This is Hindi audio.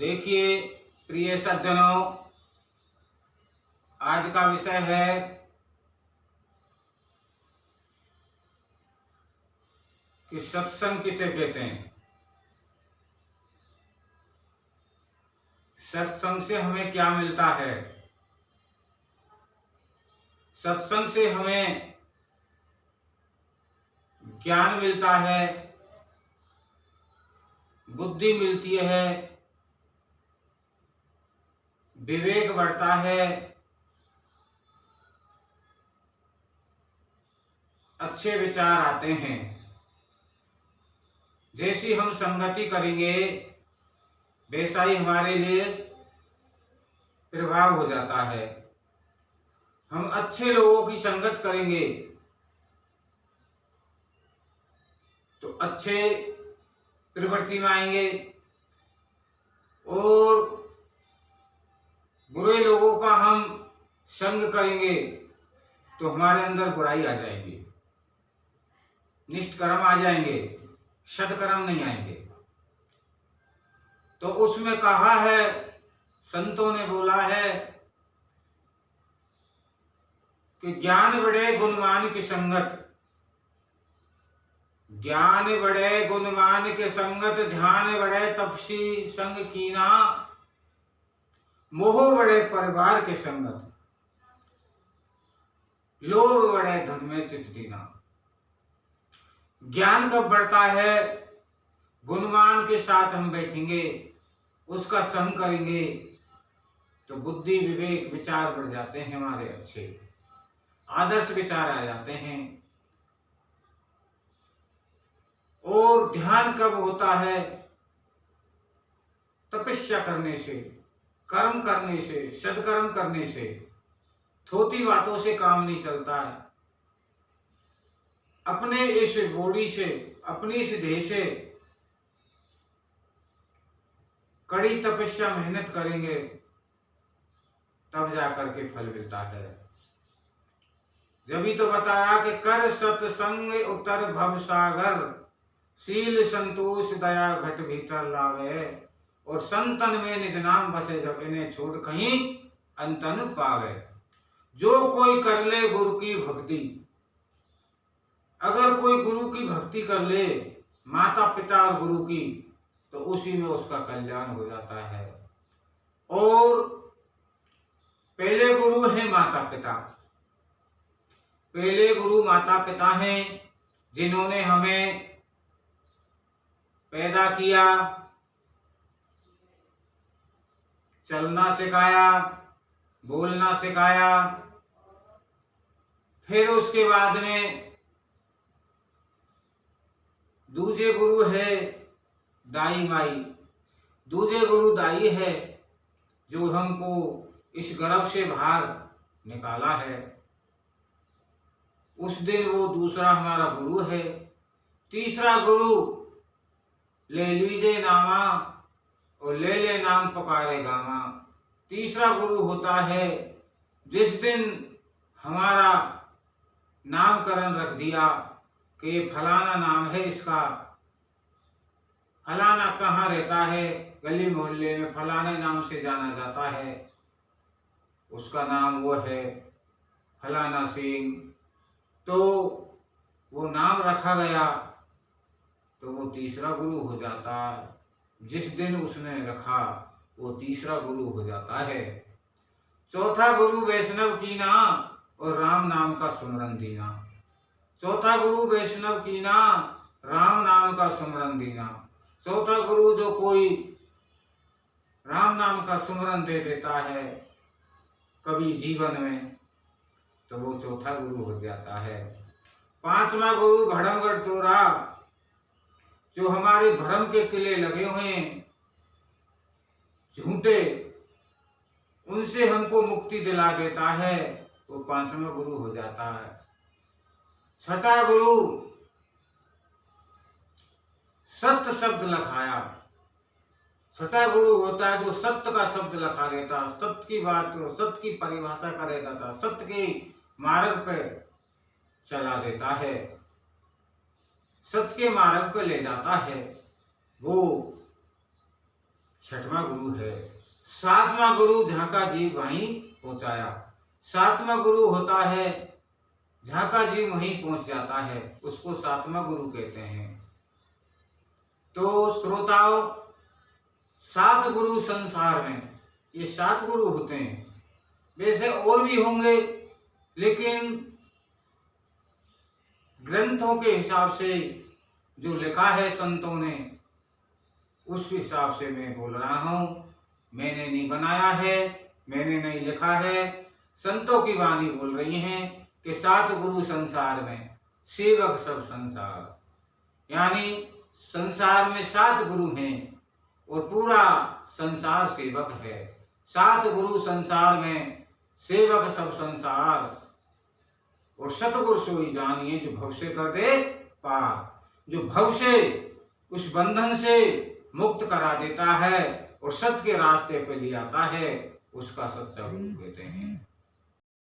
देखिए प्रिय सज्जनों, आज का विषय है कि सत्संग किसे कहते हैं। सत्संग से हमें क्या मिलता है। सत्संग से हमें ज्ञान मिलता है, बुद्धि मिलती है, विवेक बढ़ता है, अच्छे विचार आते हैं। जैसी हम संगति करेंगे वैसा ही हमारे लिए प्रभाव हो जाता है। हम अच्छे लोगों की संगत करेंगे तो अच्छे प्रवृत्ति में आएंगे, और बुरे लोगों का हम संग करेंगे तो हमारे अंदर बुराई आ जाएगी, निष्ठ कर्म आ जाएंगे, सत्कर्म नहीं आएंगे। तो उसमें कहा है, संतों ने बोला है कि ज्ञान बढ़े गुणवान की संगत, ज्ञान बढ़े गुणवान के संगत, ध्यान बढ़े तपसी संग कीना, मोह बढ़े परिवार के संगत, लोभ बढ़े धन में चित दीना। ज्ञान कब बढ़ता है? गुणवान के साथ हम बैठेंगे, उसका संग करेंगे तो बुद्धि विवेक विचार बढ़ जाते हैं, हमारे अच्छे आदर्श विचार आ जाते हैं। और ध्यान कब होता है? तपस्या करने से, कर्म करने से, सदकर्म करने से। थोती बातों से काम नहीं चलता है। अपने इस बॉडी से, अपनी इस देह से कड़ी तपस्या मेहनत करेंगे तब जाकर के फल मिलता है। जब तो बताया कि कर सत्संग उतर भव सागर, शील संतोष दया घट भीतर लावे, और संतन में निज नाम बसे, जब इन्हें छोड़ कहीं अंतन पावे। जो कोई कर ले गुरु की भक्ति, अगर कोई गुरु की भक्ति कर ले, माता पिता और गुरु की, तो उसी में उसका कल्याण हो जाता है। और पहले गुरु है माता पिता। पहले गुरु माता पिता हैं, जिन्होंने हमें पैदा किया, चलना सिखाया, बोलना सिखाया। फिर उसके बाद में दूसरे गुरु है दाई माई। दूसरे गुरु दाई है, जो हमको इस गर्भ से बाहर निकाला है। उस दिन वो दूसरा हमारा गुरु है। तीसरा गुरु ले लीजे नामा, और ले ले नाम पुकारे गामा। तीसरा गुरु होता है जिस दिन हमारा नामकरण रख दिया कि फलाना नाम है इसका, फलाना कहाँ रहता है, गली मोहल्ले में फलाने नाम से जाना जाता है, उसका नाम वो है फलाना सिंह। तो वो नाम रखा गया तो वो तीसरा गुरु हो जाता है। जिस दिन उसने रखा वो तीसरा गुरु हो जाता है। चौथा गुरु वैष्णव कीना, और राम नाम का सुमरन दीना। चौथा गुरु वैष्णव कीना, राम नाम का सुमरन दीना। चौथा गुरु जो कोई राम नाम का सुमरन दे देता है कभी जीवन में, तो वो चौथा गुरु हो जाता है। पांचवा गुरु भड़मगढ़ तोरा, जो हमारे भ्रम के किले लगे हुए हैं झूठे, उनसे हमको मुक्ति दिला देता है, वो पांचवा गुरु हो जाता है। छठा गुरु सत्य शब्द लखाया। छठा गुरु होता है जो सत्य का शब्द लखा देता, सत्य की बात, सत्य की परिभाषा कर देता था, सत्य के मार्ग पे चला देता है, सत्य के मार्ग पे ले जाता है। वो छठवां गुरु है। सातवां गुरु जहाँ का जीव वहीं पहुंचाया। सातवां गुरु होता है जहाँ का जीव वहीं पहुंच जाता है, उसको सातवां गुरु कहते हैं। तो श्रोताओं, 7 गुरु संसार में, ये 7 गुरु होते हैं। वैसे और भी होंगे, लेकिन ग्रंथों के हिसाब से जो लिखा है संतों ने, उस हिसाब से मैं बोल रहा हूं। मैंने नहीं बनाया है, मैंने नहीं लिखा है, संतों की वाणी बोल रही हैं कि 7 गुरु संसार में, सेवक सब संसार। यानी संसार में 7 गुरु हैं और पूरा संसार सेवक है। 7 गुरु संसार में, सेवक सब संसार। और सतगुरु सोई जानिए जो भव से कर दे पार। जो भव से, उस बंधन से मुक्त करा देता है और सत्य के रास्ते पे ले आता है, उसका सच्चा गुरु कहते हैं।